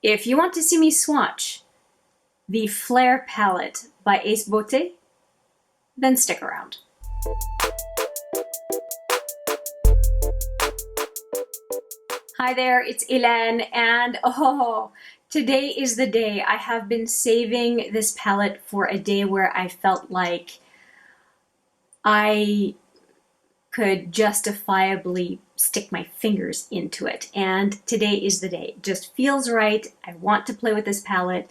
If you want to see me swatch the Flair palette by Beautē, then stick around. Hi there, it's Hélène, and oh, today is the day. I have been saving this palette for a day where I felt like I could justifiably stick my fingers into it, and today is the day. It just feels right. I want to play with this palette,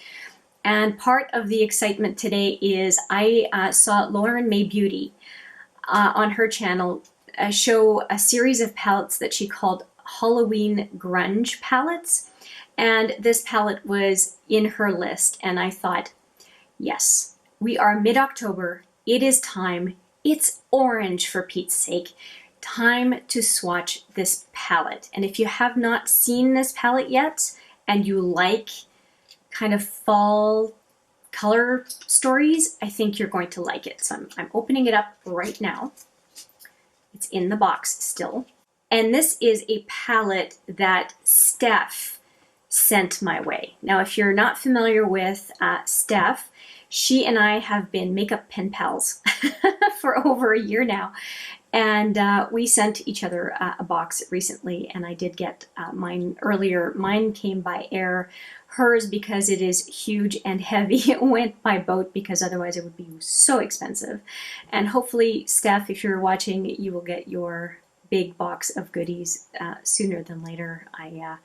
and part of the excitement today is I saw Mae Beauty on her channel show a series of palettes that she called Halloween grunge palettes, and this palette was in her list, and I thought, yes, we are mid-October, it is time, it's orange for Pete's sake, time to swatch this palette. And if you have not seen this palette yet and you like kind of fall color stories, I think you're going to like it. So I'm opening it up right now. It's in the box still. And this is a palette that Steph sent my way. Now, if you're not familiar with Steph, she and I have been makeup pen pals for over a year now. And we sent each other a box recently, and I did get mine earlier. Mine came by air. Hers, because it is huge and heavy, went by boat because otherwise it would be so expensive. And hopefully, Steph, if you're watching, you will get your big box of goodies sooner than later. I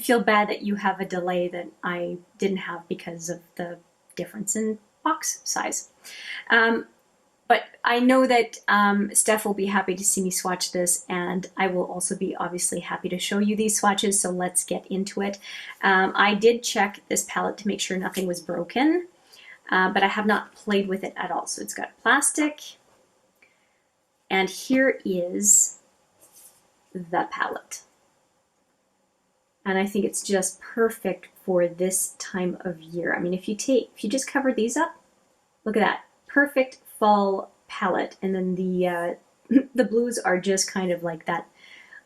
feel bad that you have a delay that I didn't have because of the difference in box size. But I know that Steph will be happy to see me swatch this, and I will also be obviously happy to show you these swatches, so let's get into it. I did check this palette to make sure nothing was broken, but I have not played with it at all. So it's got plastic, and here is the palette. And I think it's just perfect for this time of year. I mean, if you just cover these up, look at that, perfect fall palette. And then the the blues are just kind of like that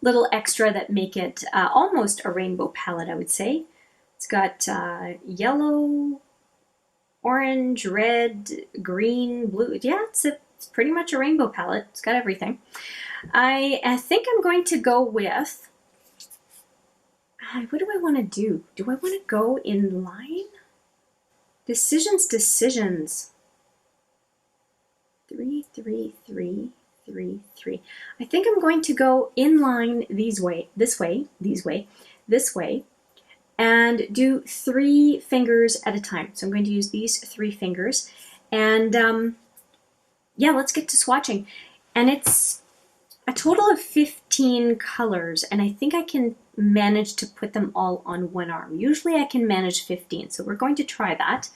little extra that make it almost a rainbow palette, I would say. It's got yellow, orange, red, green, blue. Yeah, it's pretty much a rainbow palette. It's got everything. I think I'm going to go with, what do I want to do? Do I want to go in line? Decisions. 3, 3, 3, 3, 3. I think I'm going to go in line this way, and do 3 fingers at a time. So I'm going to use these 3 fingers, and yeah, let's get to swatching. And it's a total of 15 colors, and I think I can manage to put them all on one arm. Usually I can manage 15, so we're going to try that.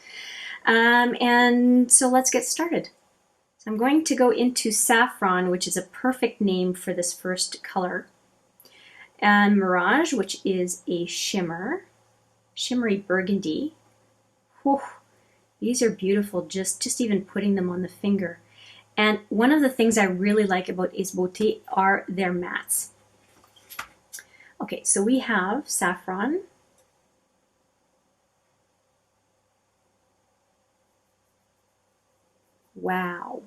And so let's get started. So I'm going to go into Saffron, which is a perfect name for this first color, and Mirage, which is a shimmery burgundy. Whew, these are beautiful, just even putting them on the finger. And one of the things I really like about Beautē are their mattes. Okay, so we have Saffron. Wow.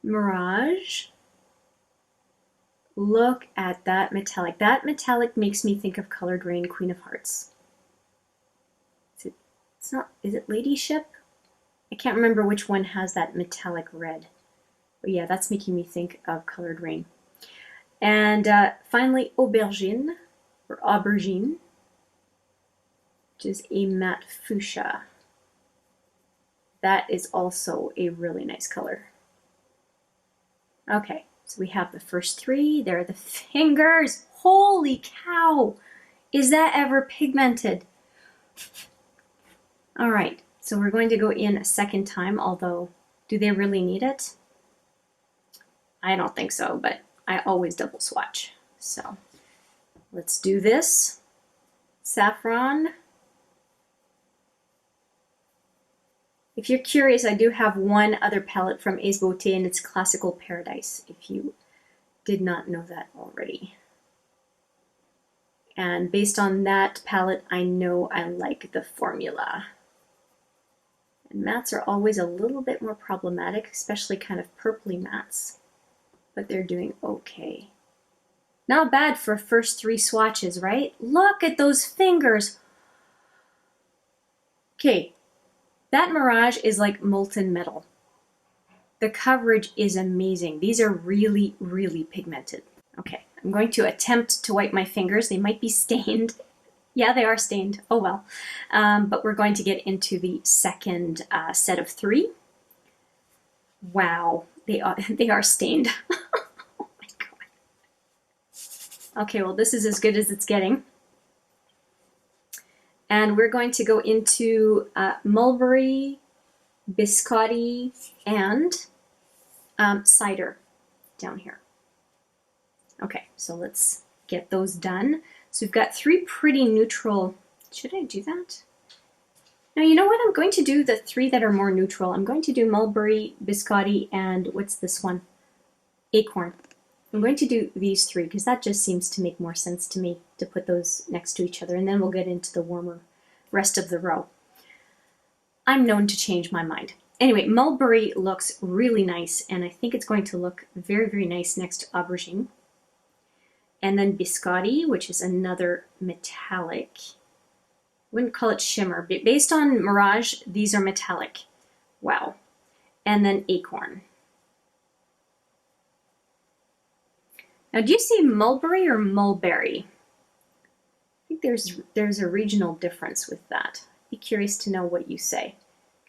Mirage. Look at that metallic. That metallic makes me think of Colored Rain, Queen of Hearts. It's not, is it Ladyship? I can't remember which one has that metallic red. But yeah, that's making me think of Colored Rain. And finally, Aubergine, or Aubergine, which is a matte fuchsia. That is also a really nice color. Okay, so we have the first 3. There are the fingers. Holy cow! Is that ever pigmented? All right, so we're going to go in a second time, although do they really need it? I don't think so, but I always double swatch. So let's do this. Saffron. If you're curious, I do have one other palette from Beautē, and it's Classical Paradise, if you did not know that already. And based on that palette, I know I like the formula. And mattes are always a little bit more problematic, especially kind of purpley mattes, but they're doing okay. Not bad for first 3 swatches, right? Look at those fingers. Okay, that Mirage is like molten metal. The coverage is amazing. These are really, really pigmented. Okay, I'm going to attempt to wipe my fingers. They might be stained. Yeah, they are stained. Oh well. But we're going to get into the second set of 3. Wow, they are stained. Oh my God. Okay, well this is as good as it's getting. And we're going to go into mulberry, biscotti, and cider down here. Okay, so let's get those done. So we've got 3 pretty neutral. Should I do that? Now, you know what? I'm going to do the 3 that are more neutral. I'm going to do mulberry, biscotti, and what's this one? Acorn. I'm going to do these 3 because that just seems to make more sense to me to put those next to each other, and then we'll get into the warmer rest of the row. I'm known to change my mind. Anyway, mulberry looks really nice, and I think it's going to look very, very nice next to aubergine. And then biscotti, which is another metallic. Wouldn't call it shimmer. Based on Mirage, these are metallic. Wow. And then acorn. Now, do you see mulberry or mulberry? I think there's a regional difference with that. Be curious to know what you say.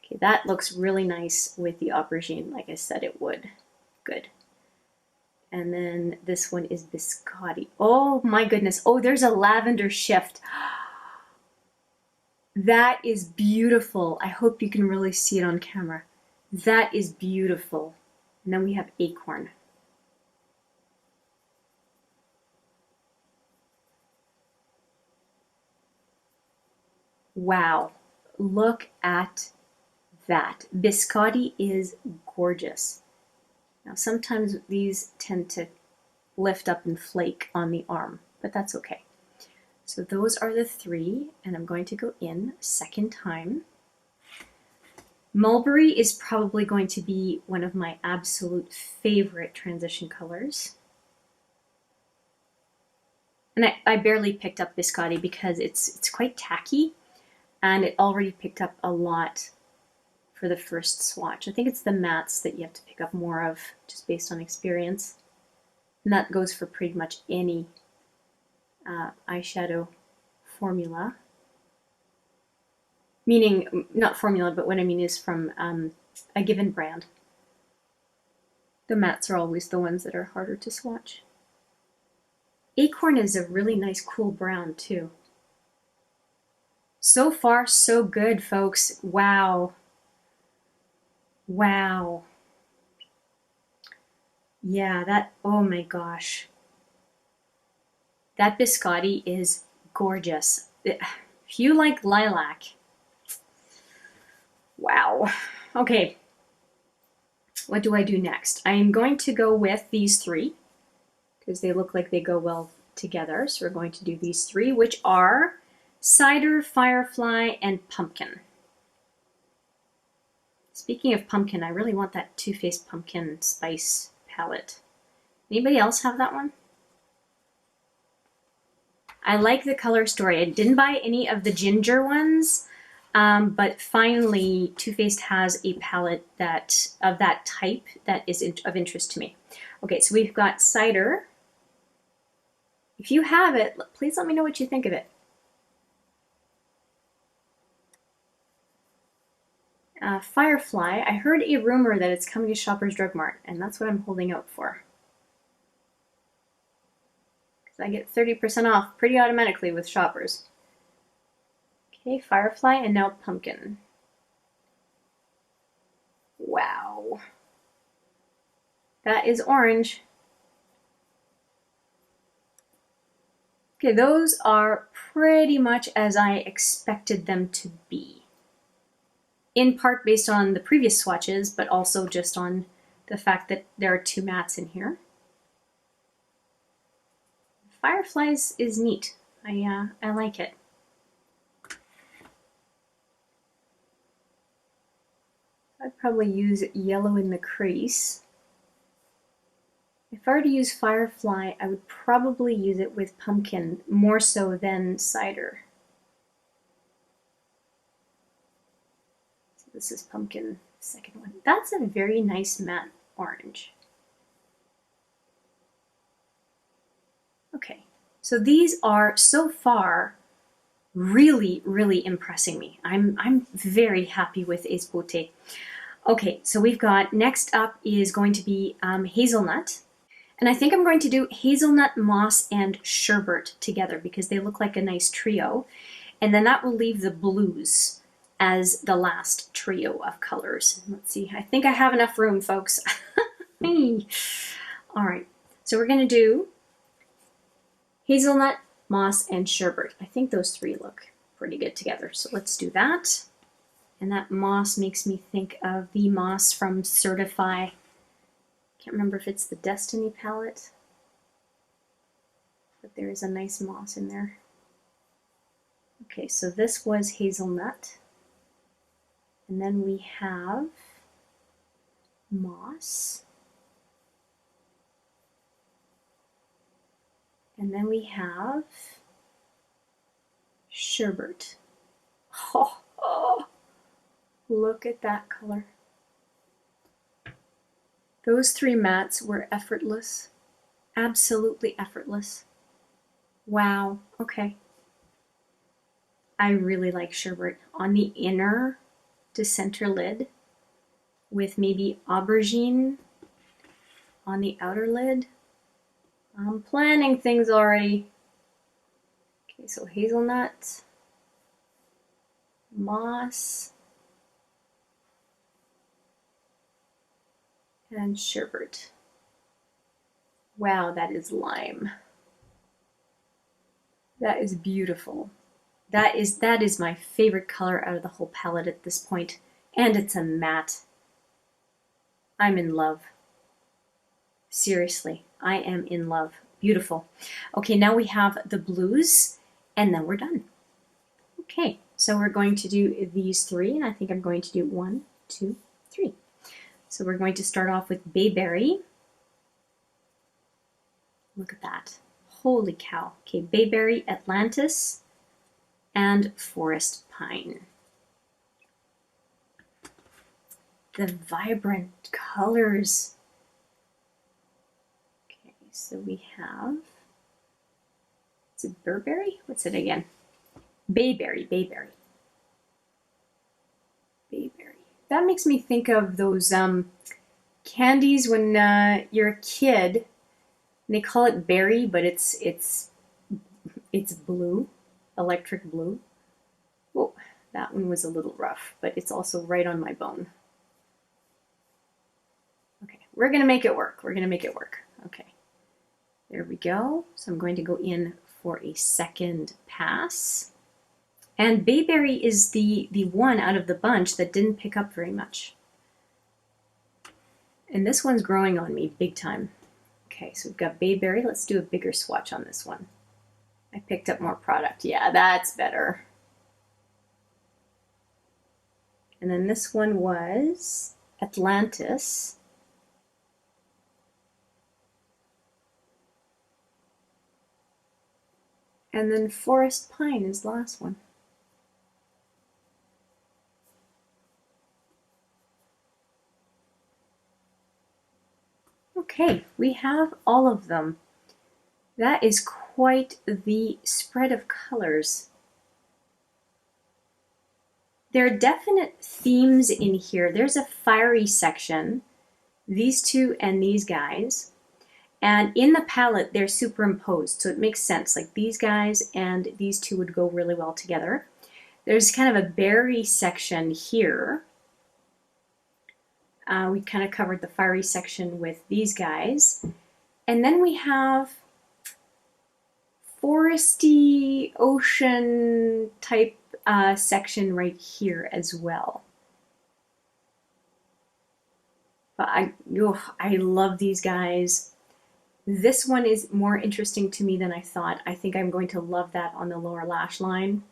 Okay, that looks really nice with the aubergine, like I said it would. Good. And then this one is biscotti. Oh my goodness. Oh, there's a lavender shift. That is beautiful. I hope you can really see it on camera. That is beautiful. And then we have acorn. Wow, look at that. Biscotti is gorgeous. Now sometimes these tend to lift up and flake on the arm, but that's okay. So those are the 3, and I'm going to go in a second time. Mulberry is probably going to be one of my absolute favorite transition colors. And I barely picked up biscotti because it's quite tacky, and it already picked up a lot for the first swatch. I think it's the mattes that you have to pick up more of, just based on experience. And that goes for pretty much any eyeshadow formula. Meaning, not formula, but what I mean is from a given brand. The mattes are always the ones that are harder to swatch. Acorn is a really nice cool brown too. So far, so good, folks. Wow. Wow. Yeah, oh my gosh. That biscotti is gorgeous. If you like lilac, wow. Okay, what do I do next? I am going to go with these 3 because they look like they go well together. So we're going to do these 3, which are cider, firefly, and pumpkin. Speaking of pumpkin, I really want that Too Faced Pumpkin Spice palette. Anybody else have that one? I like the color story. I didn't buy any of the ginger ones, but finally Too Faced has a palette of that type that is of interest to me. Okay, so we've got cider. If you have it, please let me know what you think of it. Firefly, I heard a rumor that it's coming to Shoppers Drug Mart, and that's what I'm holding out for. Because I get 30% off pretty automatically with Shoppers. Okay, Firefly, and now Pumpkin. Wow. That is orange. Okay, those are pretty much as I expected them to be. In part based on the previous swatches, but also just on the fact that there are 2 mattes in here. Fireflies is neat. I like it. I'd probably use yellow in the crease. If I were to use Firefly, I would probably use it with pumpkin more so than cider. So this is pumpkin, second one. That's a very nice matte orange. Okay, so these are so far really, really impressing me. I'm very happy with Beautē. Okay, so we've got, next up is going to be hazelnut. And I think I'm going to do hazelnut, moss, and sherbet together because they look like a nice trio. And then that will leave the blues as the last trio of colors. Let's see, I think I have enough room, folks. All right, so we're gonna do hazelnut, moss, and sherbet. I think those three look pretty good together. So let's do that. And that moss makes me think of the moss from Certify. Can't remember if it's the Destiny palette, but there is a nice moss in there. Okay, so this was hazelnut. And then we have moss. And then we have sherbet. Oh, look at that color. Those three mattes were effortless, absolutely effortless. Wow, okay. I really like sherbet on the inner to center lid with maybe aubergine on the outer lid. I'm planning things already. Okay, so hazelnut, moss, and sherbet. Wow, that is lime. That is beautiful. That is my favorite color out of the whole palette at this point. And it's a matte. I'm in love. Seriously, I am in love. Beautiful. Okay, now we have the blues, and then we're done. Okay, so we're going to do these three, and I think I'm going to do 1, 2, 3. So we're going to start off with Bayberry. Look at that. Holy cow. Okay, Bayberry, Atlantis, and Forest Pine. The vibrant colors. Okay, so we have, is it Burberry? What's it again? Bayberry, Bayberry. Bayberry. That makes me think of those candies when you're a kid. And they call it berry, but it's blue, electric blue. Oh, that one was a little rough, but it's also right on my bone. Okay, we're gonna make it work. We're gonna make it work. Okay, there we go. So I'm going to go in for a second pass. And Bayberry is the one out of the bunch that didn't pick up very much. And this one's growing on me big time. Okay, so we've got Bayberry. Let's do a bigger swatch on this one. I picked up more product. Yeah, that's better. And then this one was Atlantis. And then Forest Pine is the last one. Okay, we have all of them. That is quite the spread of colors. There are definite themes in here. There's a fiery section, these two and these guys. And in the palette, they're superimposed, so it makes sense. Like these guys and these two would go really well together. There's kind of a berry section here. We kind of covered the fiery section with these guys. And then we have foresty, ocean type section right here as well. But I love these guys. This one is more interesting to me than I thought. I think I'm going to love that on the lower lash line.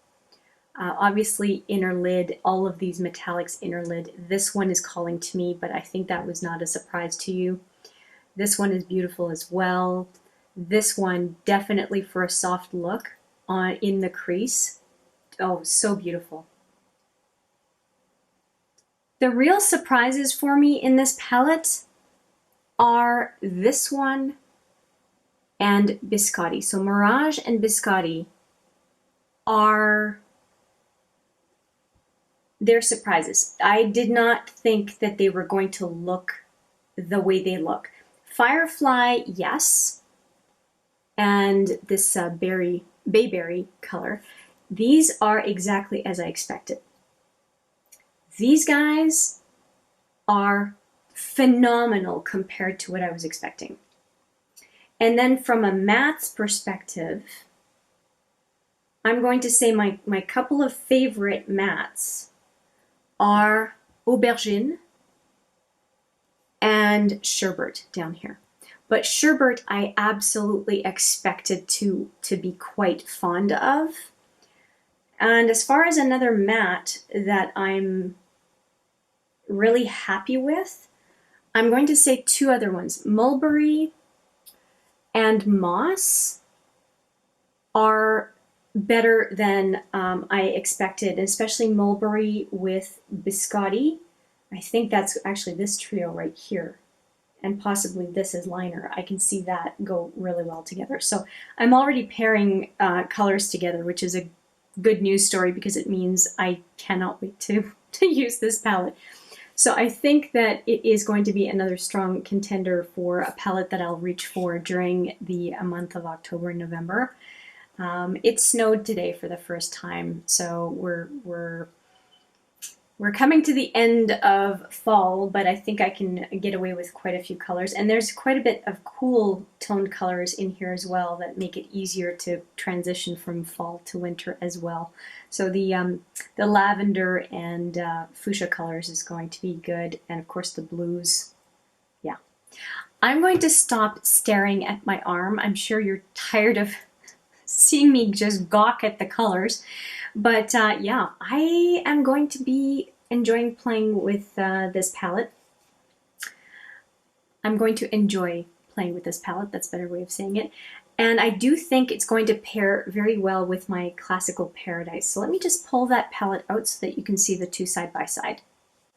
Obviously inner lid, all of these metallics inner lid. This one is calling to me, but I think that was not a surprise to you. This one is beautiful as well. This one definitely for a soft look in the crease. Oh, so beautiful. The real surprises for me in this palette are this one and Biscotti. So Mirage and Biscotti they're surprises. I did not think that they were going to look the way they look. Firefly, yes, and this bayberry color, these are exactly as I expected. These guys are phenomenal compared to what I was expecting. And then from a mattes perspective, I'm going to say my couple of favorite mattes are Aubergine and Sherbet down here. But Sherbet I absolutely expected to be quite fond of. And as far as another matte that I'm really happy with, I'm going to say two other ones. Mulberry and Moss are better than I expected, especially Mulberry with Biscotti. I think that's actually this trio right here, and possibly this is liner. I can see that go really well together. So I'm already pairing colors together, which is a good news story because it means I cannot wait to use this palette. So I think that it is going to be another strong contender for a palette that I'll reach for during the month of October and November. It snowed today for the first time, so we're coming to the end of fall, but I think I can get away with quite a few colors. And there's quite a bit of cool toned colors in here as well that make it easier to transition from fall to winter as well. So the lavender and fuchsia colors is going to be good, and of course the blues. Yeah. I'm going to stop staring at my arm. I'm sure you're tired of seeing me just gawk at the colors. But yeah, I am going to be enjoying playing with this palette. I'm going to enjoy playing with this palette, that's a better way of saying it. And I do think it's going to pair very well with my Classical Paradise. So let me just pull that palette out so that you can see the two side by side.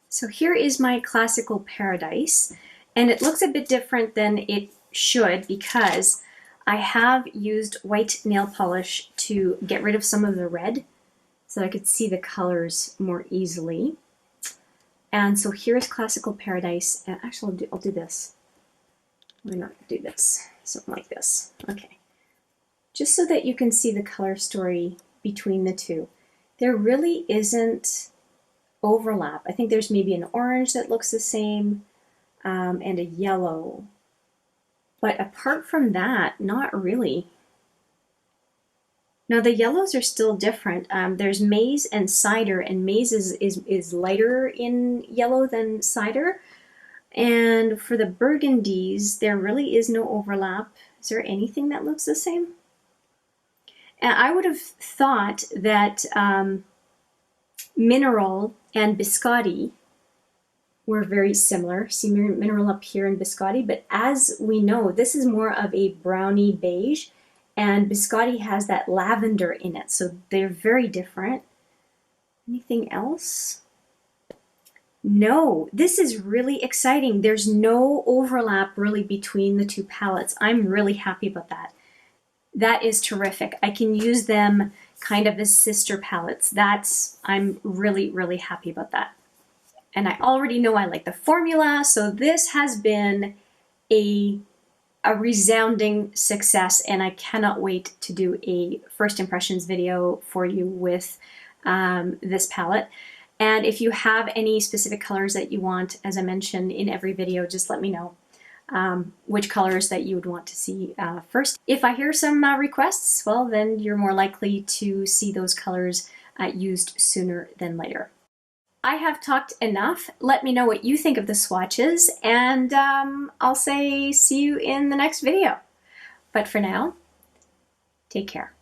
So here is my Classical Paradise, and it looks a bit different than it should because I have used white nail polish to get rid of some of the red so I could see the colors more easily. And so here's Classical Paradise, and actually I'll do this. Why not do this? Something like this. Okay. Just so that you can see the color story between the two. There really isn't overlap. I think there's maybe an orange that looks the same and a yellow. But apart from that, not really. Now the yellows are still different. There's maize and cider, and maize is lighter in yellow than cider. And for the burgundies, there really is no overlap. Is there anything that looks the same? And I would have thought that Mineral and Biscotti were very similar. See Mineral up here and Biscotti, but as we know, this is more of a brownie beige, and Biscotti has that lavender in it, so they're very different. Anything else? No, this is really exciting. There's no overlap really between the two palettes. I'm really happy about that. That is terrific. I can use them kind of as sister palettes. I'm really, really happy about that. And I already know I like the formula, so this has been a resounding success, and I cannot wait to do a first impressions video for you with this palette. And if you have any specific colors that you want, as I mentioned in every video, just let me know which colors that you would want to see first. If I hear some requests, well, then you're more likely to see those colors used sooner than later. I have talked enough. Let me know what you think of the swatches, and I'll say see you in the next video. But for now, take care.